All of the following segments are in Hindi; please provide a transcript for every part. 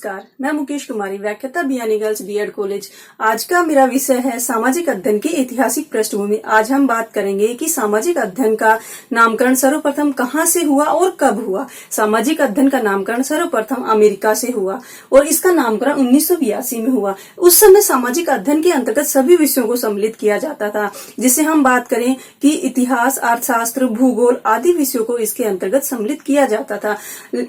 नमस्कार, मैं मुकेश कुमारी, व्याख्याता बियानी गर्ल्स बीएड कॉलेज। आज का मेरा विषय है सामाजिक अध्ययन की ऐतिहासिक पृष्ठभूमि। आज हम बात करेंगे कि सामाजिक अध्ययन का नामकरण सर्वप्रथम कहाँ से हुआ और कब हुआ। सामाजिक अध्ययन का नामकरण सर्वप्रथम अमेरिका से हुआ और इसका नामकरण 1982 में हुआ। उस समय सामाजिक अध्ययन के अंतर्गत सभी विषयों को सम्मिलित किया जाता था, जिसे हम बात करें कि इतिहास, अर्थशास्त्र, भूगोल आदि विषयों को इसके अंतर्गत सम्मिलित किया जाता था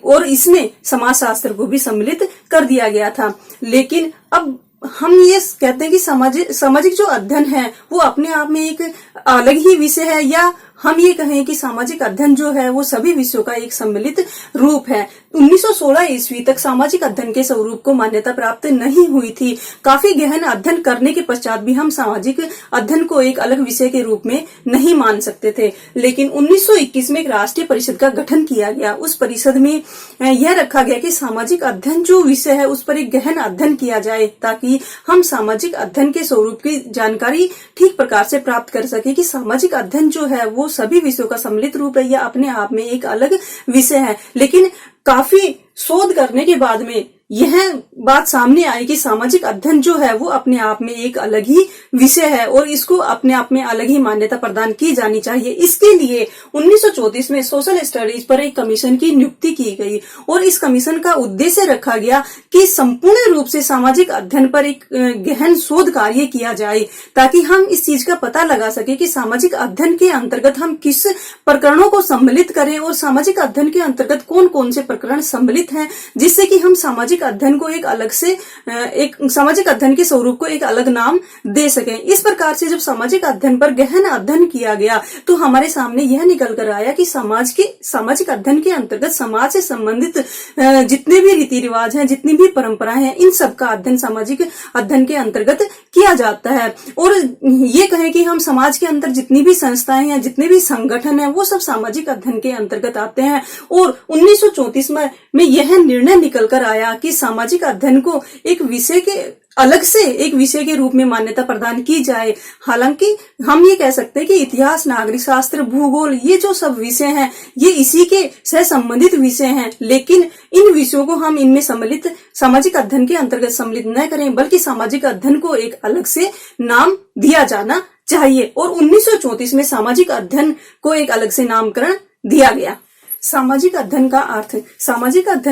और इसमें समाजशास्त्र को भी सम्मिलित कर दिया गया था। लेकिन अब हम ये कहते हैं कि सामाजिक जो अध्ययन है वो अपने आप में एक अलग ही विषय है, या हम ये कहें कि सामाजिक अध्ययन जो है वो सभी विषयों का एक सम्मिलित रूप है। 1916 ईस्वी तक सामाजिक अध्ययन के स्वरूप को मान्यता प्राप्त नहीं हुई थी। काफी गहन अध्ययन करने के पश्चात भी हम सामाजिक अध्ययन को एक अलग विषय के रूप में नहीं मान सकते थे। लेकिन 1921 में एक राष्ट्रीय परिषद का गठन किया गया। उस परिषद में यह रखा गया कि सामाजिक अध्ययन जो विषय है उस पर एक गहन अध्ययन किया जाए, ताकि हम सामाजिक अध्ययन के स्वरूप की जानकारी ठीक प्रकार से प्राप्त कर सके कि सामाजिक अध्ययन जो है वो सभी विषयों का सम्मिलित रूप है या अपने आप में एक अलग विषय है। लेकिन काफी शोध करने के बाद में यह बात सामने आई कि सामाजिक अध्ययन जो है वो अपने आप में एक अलग ही विषय है और इसको अपने आप में अलग ही मान्यता प्रदान की जानी चाहिए। इसके लिए 1934 में सोशल स्टडीज पर एक कमीशन की नियुक्ति की गई और इस कमीशन का उद्देश्य रखा गया कि संपूर्ण रूप से सामाजिक अध्ययन पर एक गहन शोध कार्य किया जाए, ताकि हम इस चीज का पता लगा सके कि सामाजिक अध्ययन के अंतर्गत हम किस प्रकरणों को सम्मिलित करें और सामाजिक अध्ययन के अंतर्गत कौन कौन से प्रकरण सम्मिलित हैं, जिससे कि हम सामाजिक अध्ययन को एक अलग से एक सामाजिक अध्ययन के स्वरूप को एक अलग नाम दे सकें। इस प्रकार से जब सामाजिक अध्ययन पर गहन अध्ययन किया गया तो हमारे सामने यह निकल कर आया कि सामाजिक अध्ययन के अंतर्गत समाज से संबंधित जितने भी रीति रिवाज हैं, जितनी भी परंपराएं हैं, इन सब का अध्ययन सामाजिक अध्ययन के अंतर्गत किया जाता है। और ये कहें कि हम समाज के अंदर जितनी भी संस्थाएं हैं, जितने भी संगठन हैं, वो सब सामाजिक अध्ययन के अंतर्गत आते हैं। और 1934 में यह निर्णय निकल कर आया कि सामाजिक अध्ययन को एक विषय के अलग से एक विषय के रूप में मान्यता प्रदान की जाए। हालांकि हम ये कह सकते हैं कि इतिहास, नागरिक शास्त्र, भूगोल ये जो सब विषय हैं ये इसी के से संबंधित विषय हैं, लेकिन इन विषयों को हम इनमें सम्मिलित सामाजिक अध्ययन के अंतर्गत सम्मिलित न करें, बल्कि सामाजिक अध्ययन को एक अलग से नाम दिया जाना चाहिए। और 1934 में सामाजिक अध्ययन को एक अलग से नामकरण दिया गया। सामाजिक अध्ययन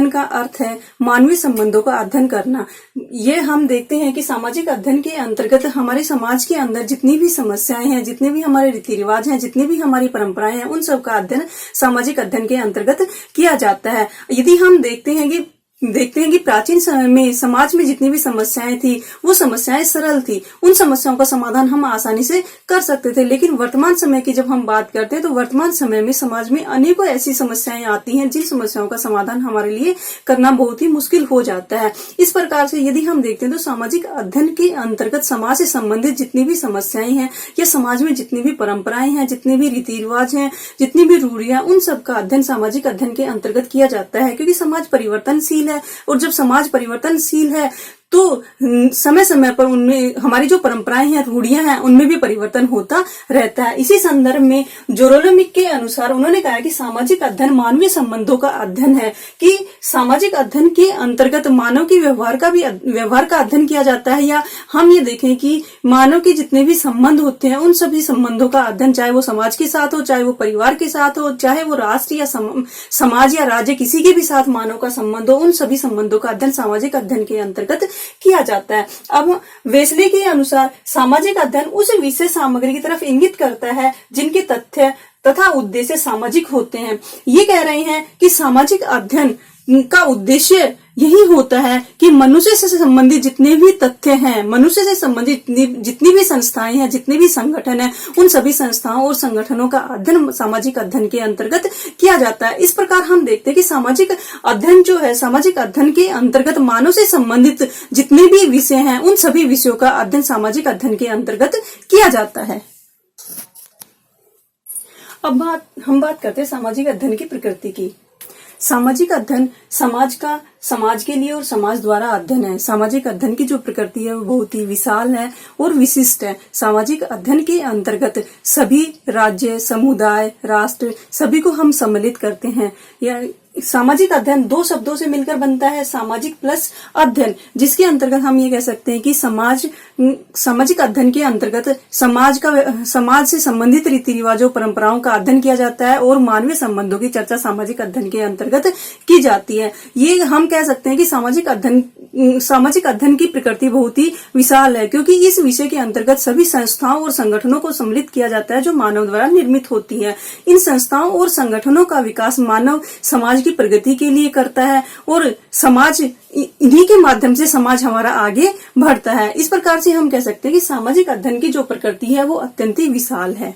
का अर्थ है मानवीय संबंधों का अध्ययन करना। ये हम देखते हैं कि सामाजिक अध्ययन के अंतर्गत हमारे समाज के अंदर जितनी भी समस्याएं हैं, जितने भी हमारे रीति रिवाज हैं, जितनी भी हमारी परंपराएं हैं, उन सब का अध्ययन सामाजिक अध्ययन के अंतर्गत किया जाता है। यदि हम देखते हैं कि प्राचीन समय में समाज में जितनी भी समस्याएं थी वो समस्याएं सरल थी, उन समस्याओं का समाधान हम आसानी से कर सकते थे। लेकिन वर्तमान समय की जब हम बात करते हैं तो वर्तमान समय में समाज में अनेकों ऐसी समस्याएं आती हैं जिन समस्याओं का समाधान हमारे लिए करना बहुत ही मुश्किल हो जाता है। इस प्रकार से यदि हम देखते हैं तो सामाजिक अध्ययन के अंतर्गत समाज से संबंधित जितनी भी समस्याएं हैं या समाज में जितनी भी परंपराएं हैं, जितने भी रीति रिवाज हैं, जितनी भी रूढ़ियां, उन सब का अध्ययन सामाजिक अध्ययन के अंतर्गत किया जाता है। क्योंकि समाज परिवर्तनशील है और जब समाज परिवर्तनशील है तो समय समय पर उनमें हमारी जो परंपराएं हैं, रूढ़ियां हैं, उनमें भी परिवर्तन होता रहता है। इसी संदर्भ में जोरोलमिक के अनुसार उन्होंने कहा कि सामाजिक अध्ययन मानवीय संबंधों का अध्ययन है, कि सामाजिक अध्ययन के अंतर्गत मानव के व्यवहार का अध्ययन किया जाता है। या हम ये देखें कि मानव के जितने भी संबंध होते हैं उन सभी संबंधों का अध्ययन, चाहे वो समाज के साथ हो, चाहे वो परिवार के साथ हो, चाहे वो राष्ट्र या समाज या राज्य किसी के भी साथ मानव का संबंध हो, उन सभी संबंधों का अध्ययन सामाजिक अध्ययन के अंतर्गत किया जाता है। अब वेस्ले के अनुसार सामाजिक अध्ययन उस विषय सामग्री की तरफ इंगित करता है जिनके तथ्य तथा उद्देश्य सामाजिक होते हैं। ये कह रहे हैं कि सामाजिक अध्ययन का उद्देश्य यही होता है कि मनुष्य से संबंधित जितने भी तथ्य हैं, मनुष्य से संबंधित जितनी भी संस्थाएं हैं, जितने भी संगठन हैं, उन सभी संस्थाओं और संगठनों का अध्ययन सामाजिक अध्ययन के अंतर्गत किया जाता है। इस प्रकार हम देखते हैं कि सामाजिक अध्ययन जो है, सामाजिक अध्ययन के अंतर्गत मानव से संबंधित जितने भी विषय हैं उन सभी विषयों का अध्ययन सामाजिक अध्ययन के अंतर्गत किया जाता है। अब हम बात करते हैं सामाजिक अध्ययन की प्रकृति की। सामाजिक अध्ययन समाज के लिए और समाज द्वारा अध्ययन है। सामाजिक अध्ययन की जो प्रकृति है वो बहुत ही विशाल है और विशिष्ट है। सामाजिक अध्ययन के अंतर्गत सभी राज्य, समुदाय, राष्ट्र सभी को हम सम्मिलित करते हैं। या सामाजिक अध्ययन दो शब्दों से मिलकर बनता है, सामाजिक प्लस अध्ययन, जिसके अंतर्गत हम ये कह सकते हैं कि सामाजिक अध्ययन के अंतर्गत समाज से संबंधित रीति रिवाजों परंपराओं का अध्ययन किया जाता है और मानवीय संबंधों की चर्चा सामाजिक अध्ययन के अंतर्गत की जाती है। ये हम कह सकते हैं कि सामाजिक अध्ययन की प्रकृति बहुत ही विशाल है, क्योंकि इस विषय के अंतर्गत सभी संस्थाओं और संगठनों को सम्मिलित किया जाता है जो मानव द्वारा निर्मित होती है। इन संस्थाओं और संगठनों का विकास मानव समाज की प्रगति के लिए करता है और इन्हीं के माध्यम से समाज हमारा आगे बढ़ता है। इस प्रकार से हम कह सकते हैं कि सामाजिक अध्ययन की जो प्रकृति है वो अत्यंत ही विशाल है।